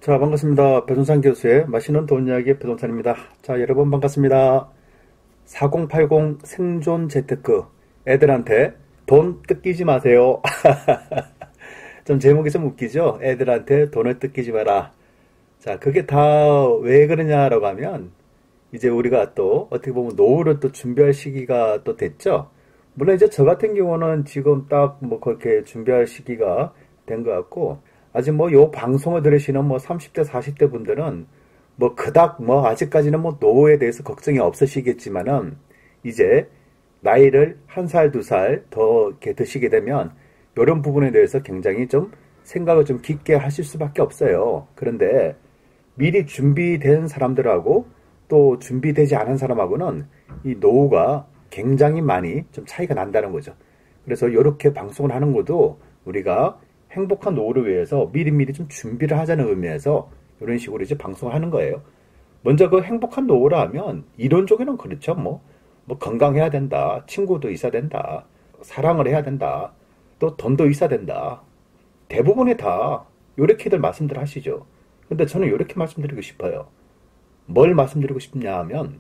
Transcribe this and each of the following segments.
자, 반갑습니다. 배동산 교수의 맛있는 돈 이야기 배동산입니다. 자, 여러분 반갑습니다. 4080 생존 재테크. 애들한테 돈 뜯기지 마세요. 좀 제목이 좀 웃기죠? 애들한테 돈을 뜯기지 마라. 자, 그게 다 왜 그러냐라고 하면 이제 우리가 또 어떻게 보면 노후를 또 준비할 시기가 또 됐죠? 물론 이제 저 같은 경우는 지금 딱 뭐 그렇게 준비할 시기가 된 것 같고, 아직 뭐 요 방송을 들으시는 뭐 30대, 40대 분들은 뭐 그닥 뭐 아직까지는 뭐 노후에 대해서 걱정이 없으시겠지만은 이제 나이를 한 살, 두 살 더 이렇게 드시게 되면 이런 부분에 대해서 굉장히 좀 생각을 좀 깊게 하실 수밖에 없어요. 그런데 미리 준비된 사람들하고 또 준비되지 않은 사람하고는 이 노후가 굉장히 많이 좀 차이가 난다는 거죠. 그래서 이렇게 방송을 하는 것도 우리가 행복한 노후를 위해서 미리미리 좀 준비를 하자는 의미에서 이런 식으로 이제 방송을 하는 거예요. 먼저 그 행복한 노후라 하면 이론적으로는 그렇죠. 뭐 건강해야 된다. 친구도 있어야 된다. 사랑을 해야 된다. 또 돈도 있어야 된다. 대부분이 다 이렇게들 말씀들 하시죠. 근데 저는 이렇게 말씀드리고 싶어요. 뭘 말씀드리고 싶냐 하면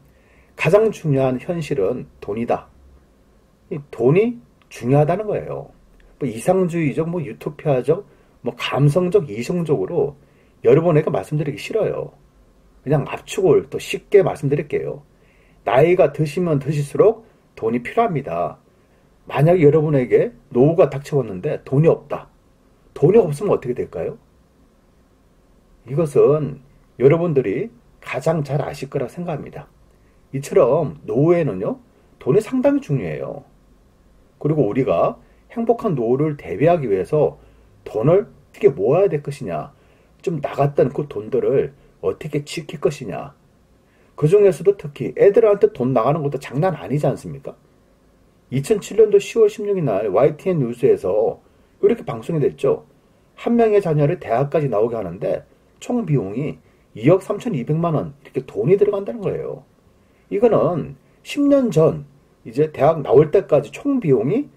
가장 중요한 현실은 돈이다. 이 돈이 중요하다는 거예요. 뭐 이상주의적, 뭐 유토피아적, 뭐 감성적, 이성적으로 여러분에게 말씀드리기 싫어요. 그냥 압축을 또 쉽게 말씀드릴게요. 나이가 드시면 드실수록 돈이 필요합니다. 만약에 여러분에게 노후가 닥쳐왔는데 돈이 없다. 돈이 없으면 어떻게 될까요? 이것은 여러분들이 가장 잘 아실 거라 생각합니다. 이처럼 노후에는요, 돈이 상당히 중요해요. 그리고 우리가 행복한 노후를 대비하기 위해서 돈을 어떻게 모아야 될 것이냐, 좀 나갔던 그 돈들을 어떻게 지킬 것이냐, 그 중에서도 특히 애들한테 돈 나가는 것도 장난 아니지 않습니까? 2007년도 10월 16일 날 YTN 뉴스에서 이렇게 방송이 됐죠. 한 명의 자녀를 대학까지 나오게 하는데 총 비용이 2억 3,200만 원 이렇게 돈이 들어간다는 거예요. 이거는 10년 전 이제 대학 나올 때까지 총 비용이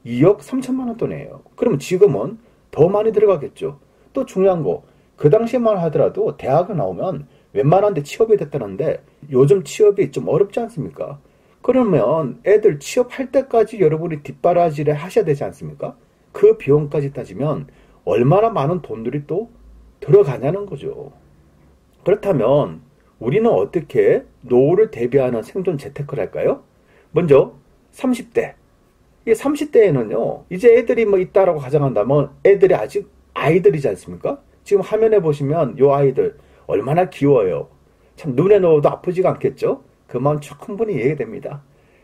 2억 3천만 원 돈이에요. 그러면 지금은 더 많이 들어가겠죠. 또 중요한 거, 그 당시에만 하더라도 대학을 나오면 웬만한 데 취업이 됐다는데 요즘 취업이 좀 어렵지 않습니까? 그러면 애들 취업할 때까지 여러분이 뒷바라지를 하셔야 되지 않습니까? 그 비용까지 따지면 얼마나 많은 돈들이 또 들어가냐는 거죠. 그렇다면 우리는 어떻게 노후를 대비하는 생존 재테크를 할까요? 먼저 30대. 이 30대에는요, 이제 애들이 뭐 있다라고 가정한다면 애들이 아직 아이들이지 않습니까? 지금 화면에 보시면 요 아이들 얼마나 귀여워요. 참 눈에 넣어도 아프지가 않겠죠? 그 마음 충분히 이해됩니다.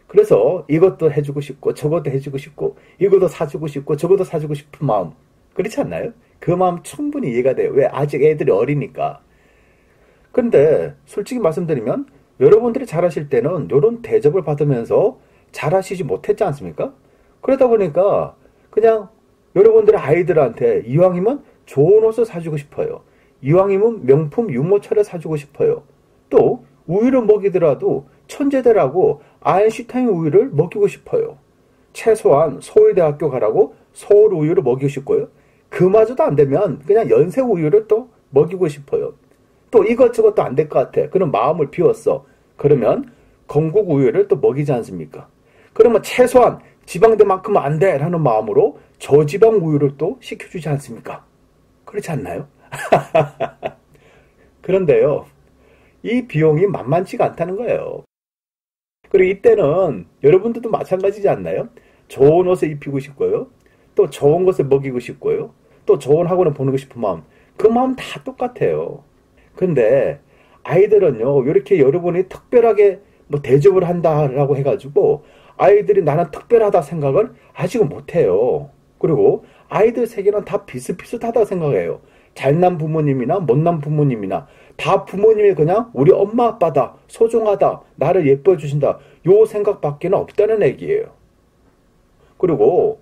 그래서 이것도 해주고 싶고 저것도 해주고 싶고 이것도 사주고 싶고 저것도 사주고 싶은 마음, 그렇지 않나요? 그 마음 충분히 이해가 돼요. 왜? 아직 애들이 어리니까. 근데 솔직히 말씀드리면 여러분들이 잘하실 때는 이런 대접을 받으면서 잘하시지 못했지 않습니까? 그러다 보니까 그냥 여러분들의 아이들한테 이왕이면 좋은 옷을 사주고 싶어요. 이왕이면 명품 유모차를 사주고 싶어요. 또 우유를 먹이더라도 천재대라고 아인슈타인 우유를 먹이고 싶어요. 최소한 서울대학교 가라고 서울 우유를 먹이고 싶고요. 그마저도 안 되면 그냥 연세 우유를 또 먹이고 싶어요. 또 이것저것도 안 될 것 같아. 그럼 마음을 비웠어. 그러면 건국 우유를 또 먹이지 않습니까? 그러면 최소한 지방대만큼은 안 돼 라는 마음으로 저지방 우유를 또 시켜주지 않습니까? 그렇지 않나요? 그런데요, 이 비용이 만만치가 않다는 거예요. 그리고 이때는 여러분들도 마찬가지지 않나요? 좋은 옷을 입히고 싶고요. 또 좋은 것을 먹이고 싶고요. 또 좋은 학원을 보내고 싶은 마음. 그 마음 다 똑같아요. 근데 아이들은요, 이렇게 여러분이 특별하게 뭐 대접을 한다라고 해가지고 아이들이 나는 특별하다 생각을 아직은 못해요. 그리고 아이들 세계는 다 비슷비슷하다 생각해요. 잘난 부모님이나 못난 부모님이나 다 부모님이 그냥 우리 엄마 아빠다, 소중하다, 나를 예뻐해 주신다, 요 생각밖에는 없다는 얘기예요. 그리고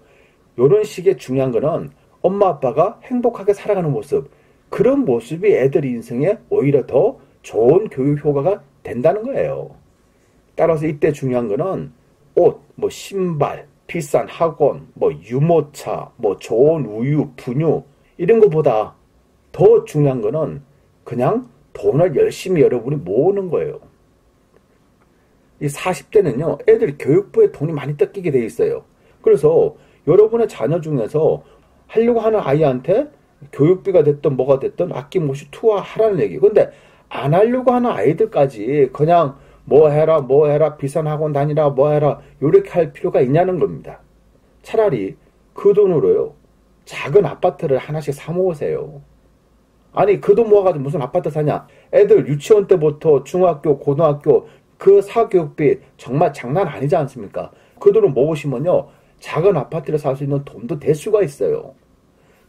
요런 식의 중요한 거는 엄마 아빠가 행복하게 살아가는 모습, 그런 모습이 애들 인생에 오히려 더 좋은 교육 효과가 된다는 거예요. 따라서 이때 중요한 거는 옷, 뭐 신발, 비싼 학원, 뭐 유모차, 뭐 좋은 우유, 분유 이런 것보다 더 중요한 거는 그냥 돈을 열심히 여러분이 모으는 거예요. 이 40대는요, 애들 교육부에 돈이 많이 뜯기게 돼 있어요. 그래서 여러분의 자녀 중에서 하려고 하는 아이한테 교육비가 됐든 뭐가 됐든 아낌없이 투하하라는 얘기. 근데 안 하려고 하는 아이들까지 그냥 뭐 해라, 비싼 학원 다니라, 뭐 해라, 이렇게 할 필요가 있냐는 겁니다. 차라리 그 돈으로요, 작은 아파트를 하나씩 사 모으세요. 아니, 그 돈 모아가지고 무슨 아파트 사냐? 애들 유치원 때부터 중학교, 고등학교, 그 사교육비 정말 장난 아니지 않습니까? 그 돈을 모으시면요, 작은 아파트를 살 수 있는 돈도 될 수가 있어요.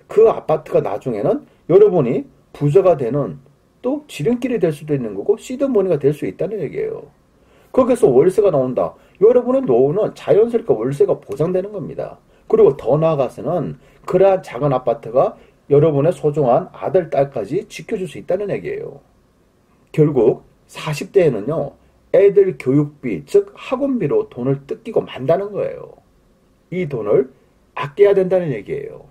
그 아파트가 나중에는 여러분이 부자가 되는 또 지름길이 될 수도 있는 거고 시드머니가 될 수 있다는 얘기예요. 거기서 월세가 나온다. 여러분의 노후는 자연스럽게 월세가 보장되는 겁니다. 그리고 더 나아가서는 그러한 작은 아파트가 여러분의 소중한 아들, 딸까지 지켜줄 수 있다는 얘기예요. 결국 40대에는요. 애들 교육비, 즉 학원비로 돈을 뜯기고 만다는 거예요. 이 돈을 아껴야 된다는 얘기예요.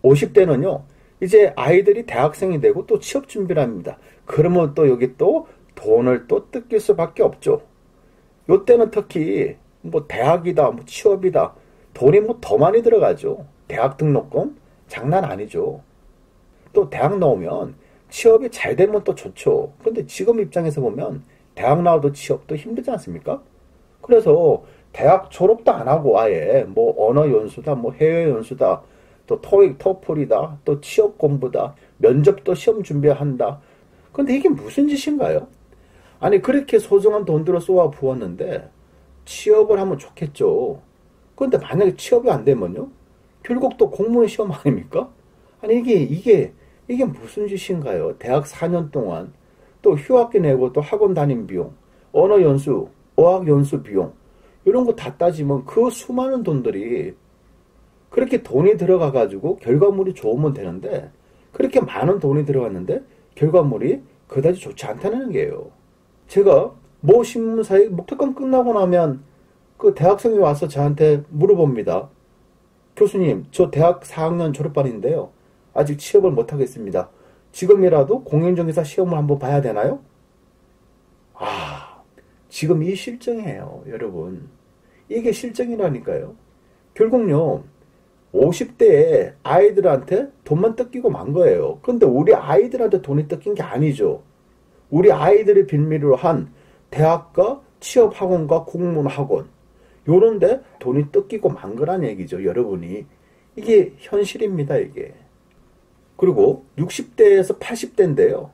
50대는요. 이제 아이들이 대학생이 되고 또 취업 준비를 합니다. 그러면 또 여기 또 돈을 또 뜯길 수밖에 없죠. 요때는 특히 뭐 대학이다, 뭐 취업이다, 돈이 뭐 더 많이 들어가죠. 대학 등록금 장난 아니죠. 또 대학 나오면 취업이 잘 되면 또 좋죠. 근데 지금 입장에서 보면 대학 나와도 취업도 힘들지 않습니까? 그래서 대학 졸업도 안 하고 아예 뭐 언어 연수다, 뭐 해외 연수다, 또 토익, 토플이다, 또 취업 공부다, 면접도 시험 준비한다. 근데 이게 무슨 짓인가요? 아니, 그렇게 소중한 돈들을 쏘아 부었는데 취업을 하면 좋겠죠. 그런데 만약에 취업이 안 되면요? 결국 또 공무원 시험 아닙니까? 아니, 이게 무슨 짓인가요? 대학 4년 동안 또 휴학기 내고 또 학원 다닌 비용, 언어 연수, 어학 연수 비용, 이런 거 다 따지면 그 수많은 돈들이 그렇게 돈이 들어가가지고 결과물이 좋으면 되는데 그렇게 많은 돈이 들어갔는데 결과물이 그다지 좋지 않다는 게요. 제가 모 신문사에 목특강 끝나고 나면 그 대학생이 와서 저한테 물어봅니다. 교수님, 저 대학 4학년 졸업반인데요. 아직 취업을 못하겠습니다. 지금이라도 공인중개사 시험을 한번 봐야 되나요? 지금 이 실정이에요, 여러분. 이게 실정이라니까요. 결국요, 50대에 아이들한테 돈만 뜯기고 만 거예요. 근데 우리 아이들한테 돈이 뜯긴 게 아니죠. 우리 아이들의 빌미로 한 대학과 취업학원과 공무원학원, 요런데 돈이 뜯기고 만 거란 얘기죠, 여러분이. 이게 현실입니다, 이게. 그리고 60대에서 80대인데요.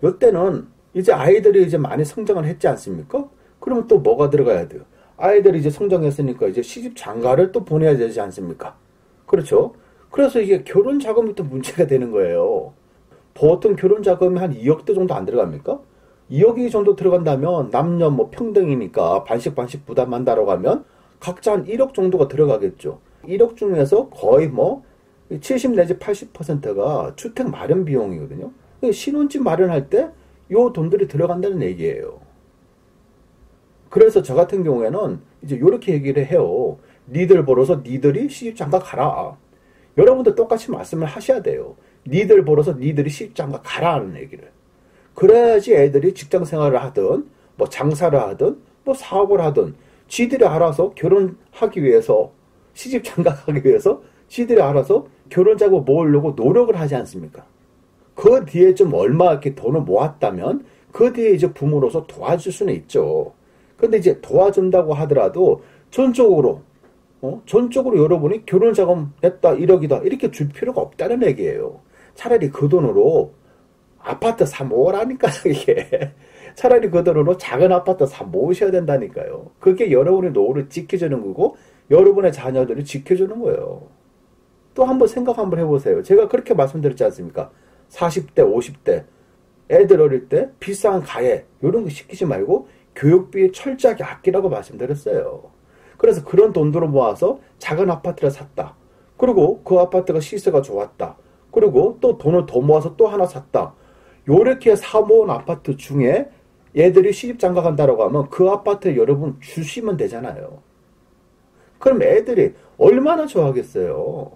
이때는 이제 아이들이 이제 많이 성장을 했지 않습니까? 그러면 또 뭐가 들어가야 돼요? 아이들이 이제 성장했으니까 이제 시집 장가를 또 보내야 되지 않습니까? 그렇죠? 그래서 이게 결혼 자금이 또 문제가 되는 거예요. 보통 결혼 자금이 한 2억대 정도 안 들어갑니까? 2억이 정도 들어간다면 남녀 뭐 평등이니까 반씩 부담한다라고 하면 각자 한 1억 정도가 들어가겠죠. 1억 중에서 거의 뭐 70 내지 80%가 주택 마련 비용이거든요. 신혼집 마련할 때 요 돈들이 들어간다는 얘기예요. 그래서 저 같은 경우에는 이제 요렇게 얘기를 해요. 니들 벌어서 니들이 시집장가 가라. 여러분도 똑같이 말씀을 하셔야 돼요. 니들 벌어서 니들이 시집장가 가라 하는 얘기를. 그래야지 애들이 직장 생활을 하든 뭐 장사를 하든 뭐 사업을 하든 지들이 알아서 결혼하기 위해서 시집장가 가기 위해서 지들이 알아서 결혼 자금 모으려고 노력을 하지 않습니까? 그 뒤에 좀 얼마 이렇게 돈을 모았다면 그 뒤에 이제 부모로서 도와줄 수는 있죠. 근데 이제 도와준다고 하더라도 전적으로 여러분이 결혼 자금 냈다 1억이다 이렇게 줄 필요가 없다는 얘기예요. 차라리 그 돈으로 아파트 사 모으라니까 이게. 차라리 그 돈으로 작은 아파트 사 모으셔야 된다니까요. 그게 여러분의 노후를 지켜주는 거고 여러분의 자녀들을 지켜주는 거예요. 또 한번 생각 한번 해보세요. 제가 그렇게 말씀드렸지 않습니까? 40대, 50대 애들 어릴 때 비싼 가해 이런 거 시키지 말고 교육비 철저하게 아끼라고 말씀드렸어요. 그래서 그런 돈들을 모아서 작은 아파트를 샀다. 그리고 그 아파트가 시세가 좋았다. 그리고 또 돈을 더 모아서 또 하나 샀다. 요렇게 사 모은 아파트 중에 얘들이 시집장가 간다라고 하면 그 아파트에 여러분 주시면 되잖아요. 그럼 애들이 얼마나 좋아하겠어요.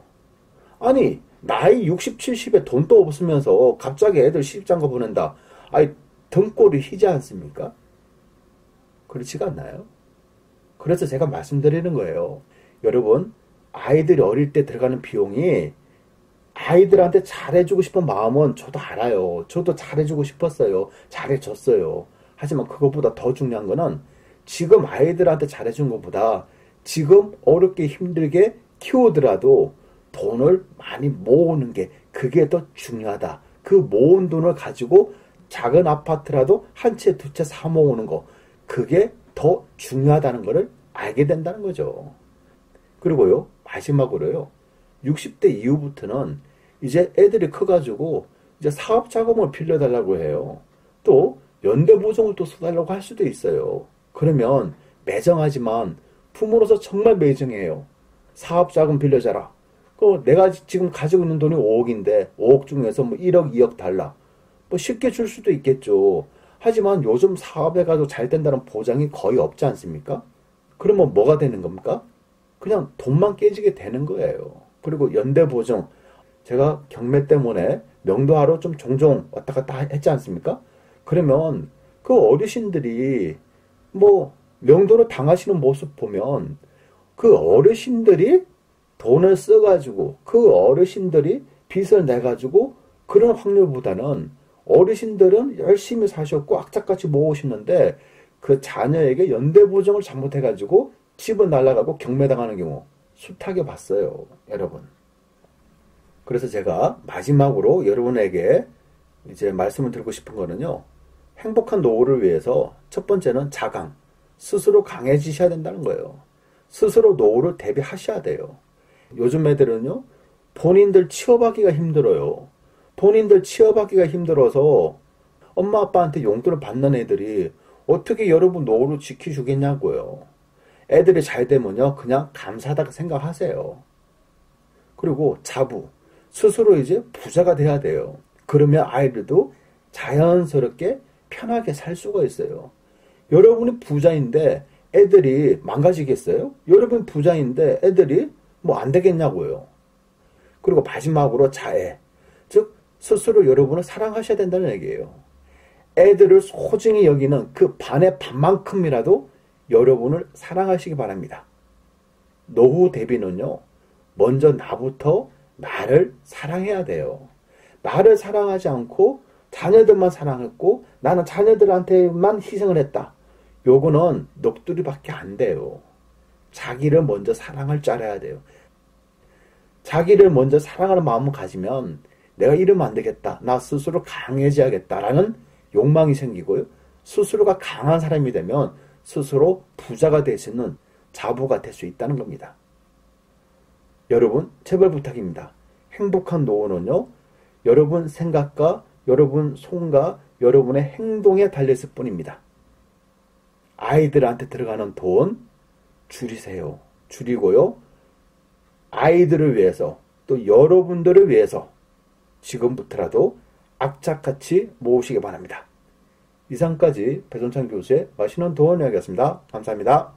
아니 나이 60, 70에 돈도 없으면서 갑자기 애들 시집장가 보낸다. 아이, 등골이 휘지 않습니까? 그렇지가 않나요? 그래서 제가 말씀드리는 거예요. 여러분, 아이들이 어릴 때 들어가는 비용이 아이들한테 잘해주고 싶은 마음은 저도 알아요. 저도 잘해주고 싶었어요. 잘해줬어요. 하지만 그것보다 더 중요한 거는 지금 아이들한테 잘해준 것보다 지금 어렵게 힘들게 키우더라도 돈을 많이 모으는 게 그게 더 중요하다. 그 모은 돈을 가지고 작은 아파트라도 한 채, 두 채 사 모으는 거. 그게 더 중요하다는 것을 알게 된다는 거죠. 그리고요, 마지막으로요, 60대 이후부터는 이제 애들이 커가지고 이제 사업 자금을 빌려달라고 해요. 또 연대보증을 또 써달라고 할 수도 있어요. 그러면 매정하지만 부모로서 정말 매정해요. 사업 자금 빌려줘라. 그 내가 지금 가지고 있는 돈이 5억인데 5억 중에서 뭐 1억, 2억 달라. 뭐 쉽게 줄 수도 있겠죠. 하지만 요즘 사업해가지고 잘 된다는 보장이 거의 없지 않습니까? 그러면 뭐가 되는 겁니까? 그냥 돈만 깨지게 되는 거예요. 그리고 연대보증, 제가 경매 때문에 명도하러 좀 종종 왔다 갔다 했지 않습니까? 그러면 그 어르신들이 뭐 명도를 당하시는 모습 보면 그 어르신들이 돈을 써가지고 그 어르신들이 빚을 내가지고 그런 확률보다는 어르신들은 열심히 사셨고 악착같이 모으시는데 그 자녀에게 연대보증을 잘못해가지고 집을 날아가고 경매당하는 경우 숱하게 봤어요, 여러분. 그래서 제가 마지막으로 여러분에게 이제 말씀을 드리고 싶은 거는요, 행복한 노후를 위해서 첫 번째는 자강, 스스로 강해지셔야 된다는 거예요. 스스로 노후를 대비하셔야 돼요. 요즘 애들은요, 본인들 취업하기가 힘들어요. 본인들 취업하기가 힘들어서 엄마 아빠한테 용돈을 받는 애들이 어떻게 여러분 노후를 지켜주겠냐고요. 애들이 잘 되면요, 그냥 감사하다고 생각하세요. 그리고 자부, 스스로 이제 부자가 돼야 돼요. 그러면 아이들도 자연스럽게 편하게 살 수가 있어요. 여러분이 부자인데 애들이 망가지겠어요? 여러분 부자인데 애들이 뭐 안 되겠냐고요. 그리고 마지막으로 자애, 즉 스스로 여러분을 사랑하셔야 된다는 얘기예요. 애들을 소중히 여기는 그 반의 반만큼이라도 여러분을 사랑하시기 바랍니다. 노후 대비는요, 먼저 나부터 나를 사랑해야 돼요. 나를 사랑하지 않고 자녀들만 사랑했고 나는 자녀들한테만 희생을 했다. 요거는 넋두리밖에 안 돼요. 자기를 먼저 사랑할 줄 알아야 돼요. 자기를 먼저 사랑하는 마음을 가지면 내가 이러면 안 되겠다. 나 스스로 강해져야겠다라는 욕망이 생기고요. 스스로가 강한 사람이 되면 스스로 부자가 될 수 있는 자부가 될 수 있다는 겁니다. 여러분, 제발 부탁입니다. 행복한 노후는요, 여러분 생각과 여러분 손과 여러분의 행동에 달렸을 뿐입니다. 아이들한테 들어가는 돈 줄이세요. 줄이고요. 아이들을 위해서 또 여러분들을 위해서 지금부터라도 악착같이 모으시기 바랍니다. 이상까지 배선창 교수의 맛있는 도원 이야기였습니다. 감사합니다.